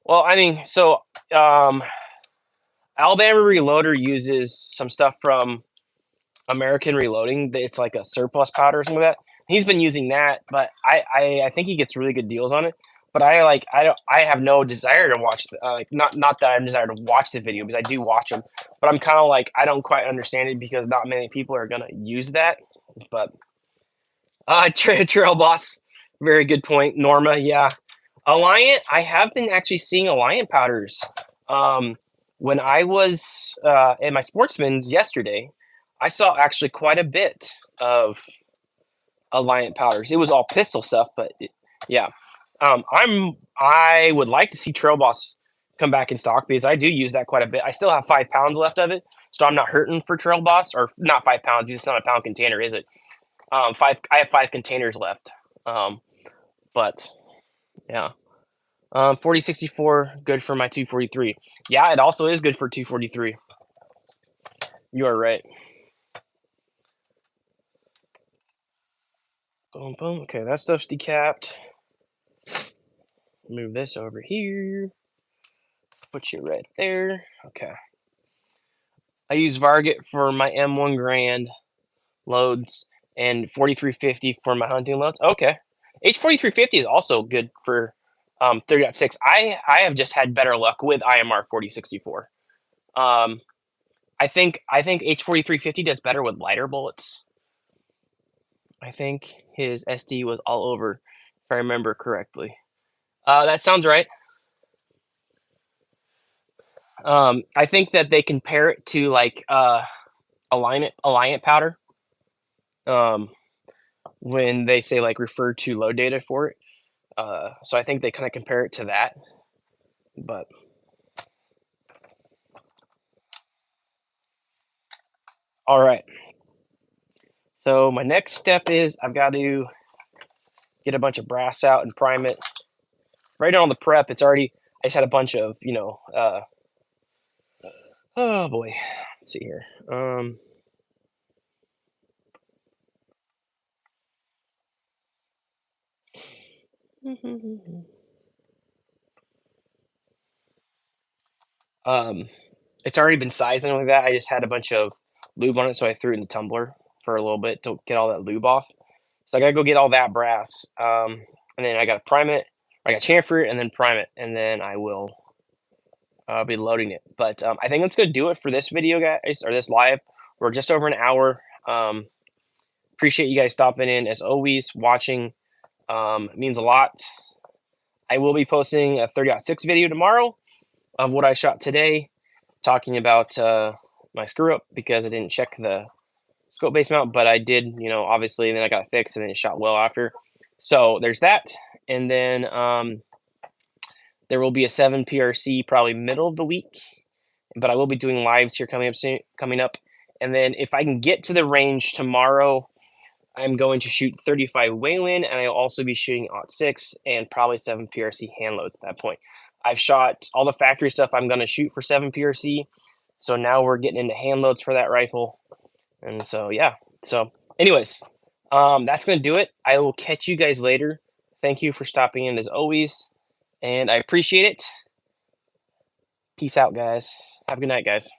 well, I mean, so Alabama Reloader uses some stuff from American Reloading. It's like a surplus powder or something like that. He's been using that, but I think he gets really good deals on it. But I have no desire to watch not that I have desire to watch the video, because I do watch them, but I'm kind of like, I don't quite understand it because not many people are gonna use that. But Trail Boss, very good point. Norma, yeah. Alliant, I have been actually seeing Alliant powders. When I was at my Sportsman's yesterday, I saw actually quite a bit of Alliant powders. It was all pistol stuff, but yeah. I would like to see Trail Boss come back in stock because I do use that quite a bit. I still have 5 pounds left of it, so I'm not hurting for Trail Boss, or not 5 pounds. It's not a pound container, is it? I have 5 containers left. But yeah. 4064, good for my 243. Yeah, it also is good for 243. You are right. Boom, boom. Okay, that stuff's decapped. Move this over here. Put you right there. Okay. I use Varget for my M1 Grand loads and 4350 for my hunting loads. Okay. H4350 is also good for 30.6. I have just had better luck with IMR 4064. Um, I think H4350 does better with lighter bullets. I think his SD was all over, if I remember correctly. That sounds right. I think that they compare it to like Alliant powder. Um, when they say like refer to load data for it. So I think they kind of compare it to that. But all right. So my next step is I've got to get a bunch of brass out and prime it. Right now on the prep, it's already. I just had a bunch of oh boy. Let's see here. Um, it's already been sizing like that. I just had a bunch of lube on it, so I threw it in the tumbler for a little bit to get all that lube off. So I gotta go get all that brass, and then I gotta prime it. I got chamfer it and then prime it, and then I will be loading it. But I think that's gonna do it for this video, guys, or this live. We're just over an hour. Appreciate you guys stopping in as always, watching. Means a lot. I will be posting a 30.6 video tomorrow of what I shot today, talking about my screw up because I didn't check the scope base mount, but I did, obviously, and then I got it fixed and then it shot well after. So there's that. And then there will be a 7 PRC probably middle of the week, but I will be doing lives here coming up soon, coming up. And then if I can get to the range tomorrow, I'm going to shoot 35 Wayland, and I'll also be shooting AUT6 and probably 7 PRC hand loads at that point. I've shot all the factory stuff I'm going to shoot for 7 PRC, so now we're getting into hand loads for that rifle. And so, yeah. So, anyways, that's going to do it. I will catch you guys later. Thank you for stopping in as always, and I appreciate it. Peace out, guys. Have a good night, guys.